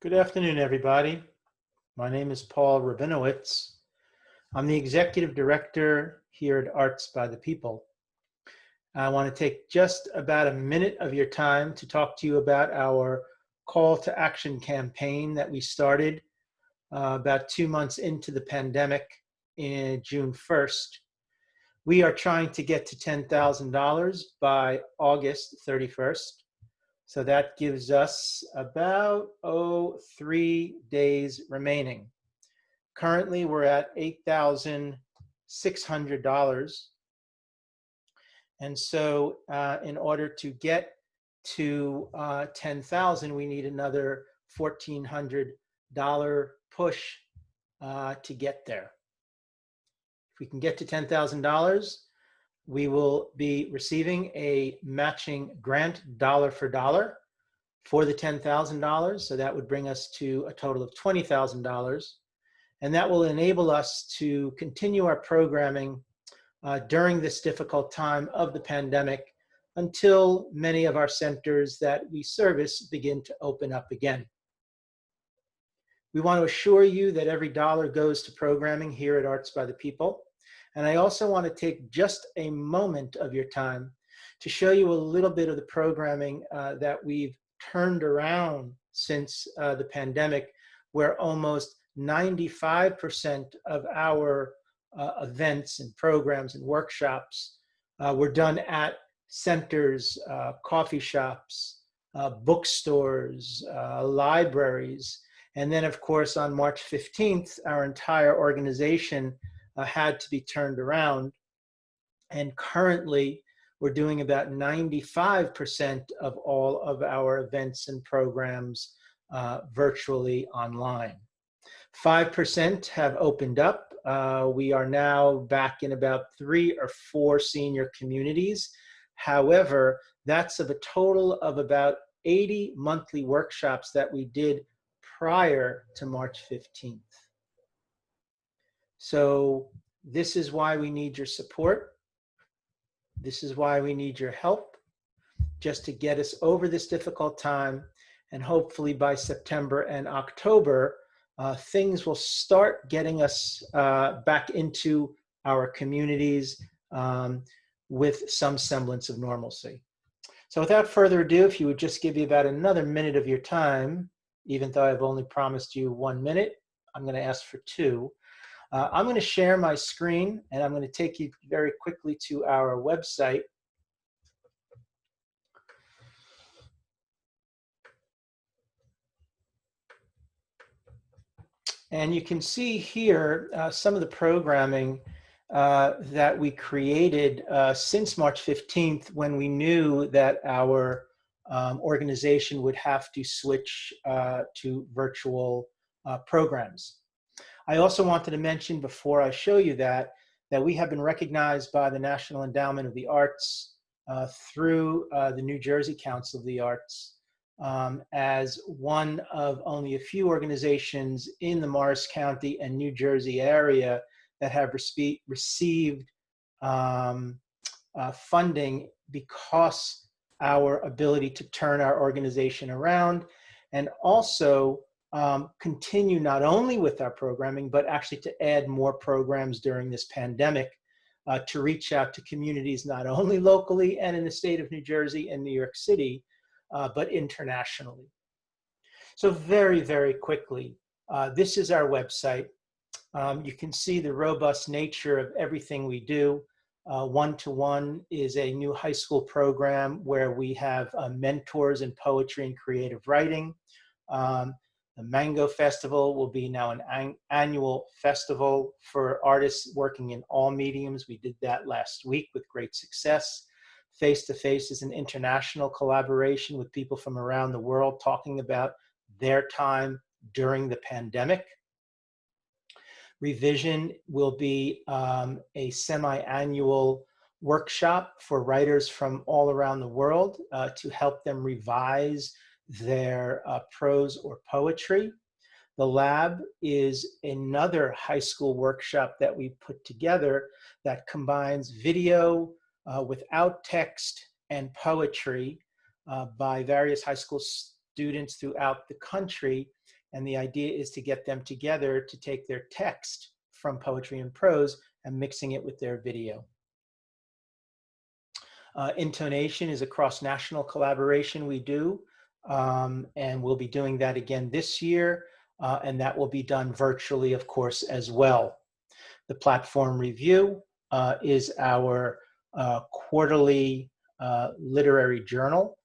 Good afternoon, everybody. My name is Paul Rabinowitz. I'm the Executive Director here at Arts by the People. I want to take just about a minute of your time to talk to you about our call to action campaign that we started about 2 months into the pandemic in June 1st. We are trying to get to $10,000 by August 31st. So that gives us about 3 days remaining. Currently, we're at $8,600. And so in order to get to 10,000, we need another $1,400 push to get there. If we can get to $10,000, we will be receiving a matching grant dollar for dollar for the $10,000. So that would bring us to a total of $20,000. And that will enable us to continue our programming during this difficult time of the pandemic until many of our centers that we service begin to open up again. We want to assure you that every dollar goes to programming here at Arts by the People. And I also want to take just a moment of your time to show you a little bit of the programming that we've turned around since the pandemic, where almost 95% of our events and programs and workshops were done at centers, coffee shops, bookstores, libraries. And then, of course, on March 15th, our entire organization had to be turned around. And currently, we're doing about 95% of all of our events and programs virtually online. 5% have opened up. We are now back in about 3 or 4 senior communities. However, that's of a total of about 80 monthly workshops that we did prior to March 15th. So this is why we need your support. This is why we need your help, just to get us over this difficult time. And hopefully by September and October, things will start getting us back into our communities with some semblance of normalcy. So without further ado, if you would just give me about another minute of your time, even though I've only promised you 1 minute, I'm going to ask for 2. I'm going to share my screen, and I'm going to take you very quickly to our website. And you can see here some of the programming that we created since March 15th, when we knew that our organization would have to switch to virtual programs. I also wanted to mention before I show you that we have been recognized by the National Endowment of the Arts through the New Jersey Council of the Arts as one of only a few organizations in the Morris County and New Jersey area that have received funding because our ability to turn our organization around, and also continue not only with our programming, but actually to add more programs during this pandemic to reach out to communities not only locally and in the state of New Jersey and New York City, but internationally. So very, very quickly, this is our website. You can see the robust nature of everything we do. One-to-One is a new high school program where we have mentors in poetry and creative writing. The Mango Festival will be now an annual festival for artists working in all mediums. We did that last week with great success. Face-to-Face is an international collaboration with people from around the world talking about their time during the pandemic. Revision will be a semi-annual workshop for writers from all around the world to help them revise their prose or poetry. The Lab is another high school workshop that we put together that combines video without text and poetry by various high school students throughout the country. And the idea is to get them together to take their text from poetry and prose and mixing it with their video. Intonation is a cross-national collaboration we do, and we'll be doing that again this year, and that will be done virtually, of course, as well. The Platform Review is our quarterly literary journal.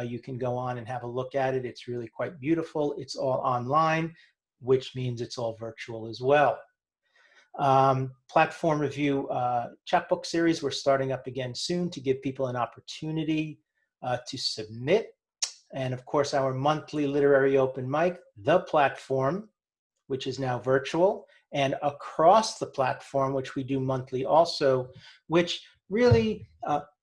You can go on and have a look at it. It's really quite beautiful. It's all online, which means it's all virtual as well. Platform Review chapbook series, we're starting up again soon to give people an opportunity to submit. And of course, our monthly literary open mic, The Platform, which is now virtual, and Across the Platform, which we do monthly also, which really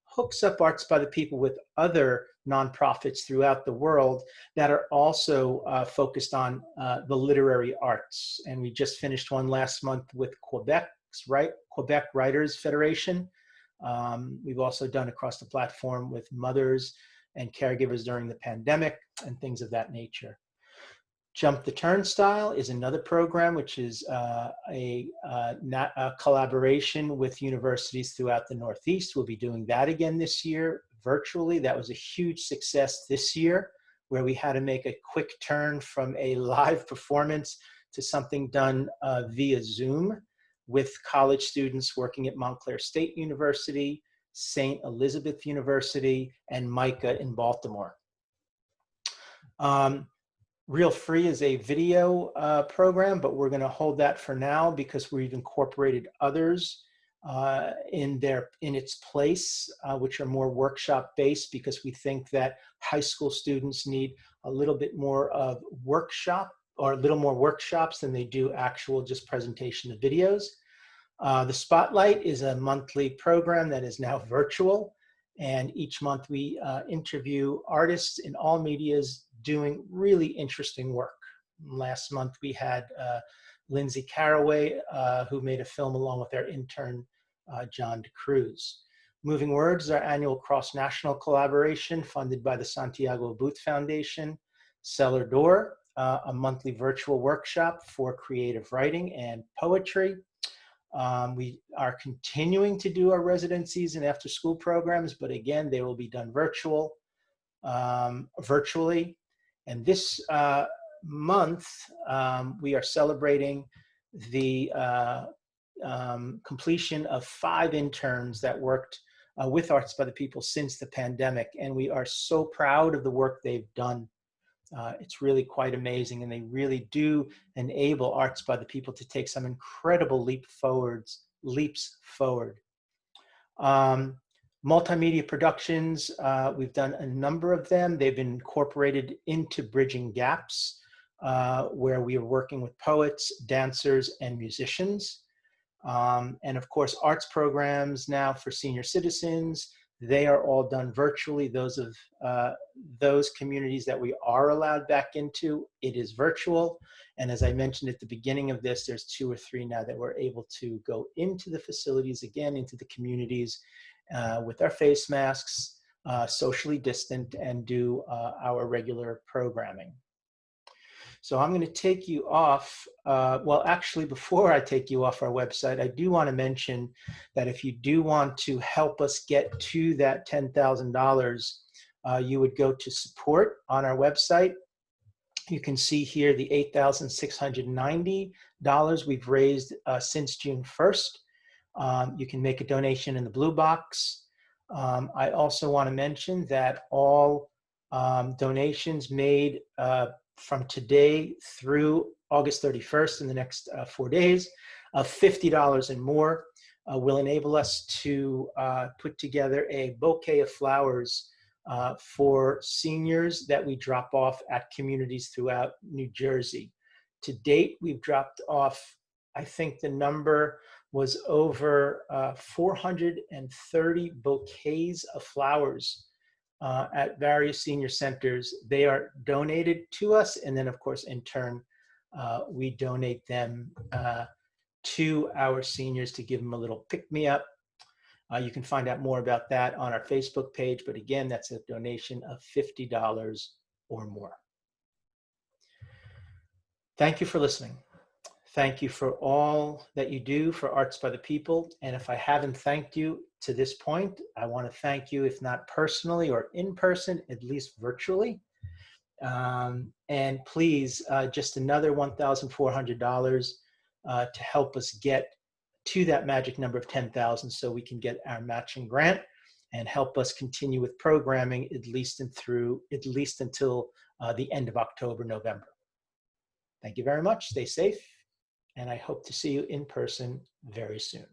hooks up Arts by the People with other nonprofits throughout the world that are also focused on the literary arts. And we just finished one last month with Quebec Writers Federation. We've also done Across the Platform with mothers and caregivers during the pandemic and things of that nature. Jump the Turnstile is another program, which is a collaboration with universities throughout the Northeast. We'll be doing that again this year virtually. That was a huge success this year, where we had to make a quick turn from a live performance to something done via Zoom with college students working at Montclair State University, St. Elizabeth University, and MICA in Baltimore. Real Free is a video program, but we're going to hold that for now because we've incorporated others in its place, which are more workshop based, because we think that high school students need a little bit more of workshop, or a little more workshops than they do actual just presentation of videos. The Spotlight is a monthly program that is now virtual, and each month we interview artists in all medias doing really interesting work. Last month we had Lindsay Caraway, who made a film along with our intern, John DeCruz. Moving Words is our annual cross-national collaboration funded by the Santiago Booth Foundation. Cellar Door, a monthly virtual workshop for creative writing and poetry. We are continuing to do our residencies and after-school programs, but again, they will be done virtually. And this month, we are celebrating the completion of 5 interns that worked with Arts by the People since the pandemic. And we are so proud of the work they've done. It's really quite amazing. And they really do enable Arts by the People to take some incredible leaps forward. Multimedia productions, we've done a number of them. They've been incorporated into Bridging Gaps, where we are working with poets, dancers, and musicians. And of course, arts programs now for senior citizens, they are all done virtually. Those communities that we are allowed back into, it is virtual. And as I mentioned at the beginning of this, there's 2 or 3 now that we're able to go into the facilities again, into the communities, with our face masks, socially distant, and do our regular programming. So I'm going to take you off. Well, actually, before I take you off our website, I do want to mention that if you do want to help us get to that $10,000, you would go to support on our website. You can see here the $8,690 we've raised since June 1st. You can make a donation in the blue box. I also want to mention that all donations made from today through August 31st, in the next 4 days, of $50 and more will enable us to put together a bouquet of flowers for seniors that we drop off at communities throughout New Jersey. To date, we've dropped off, I think the number was over 430 bouquets of flowers at various senior centers. They are donated to us, and then of course, in turn, we donate them to our seniors to give them a little pick-me-up. You can find out more about that on our Facebook page, but again, that's a donation of $50 or more. Thank you for listening. Thank you for all that you do for Arts by the People. And if I haven't thanked you to this point, I want to thank you, if not personally or in person, at least virtually. And please, just another $1,400 to help us get to that magic number of 10,000 so we can get our matching grant and help us continue with programming at least until the end of October, November. Thank you very much. Stay safe, and I hope to see you in person very soon.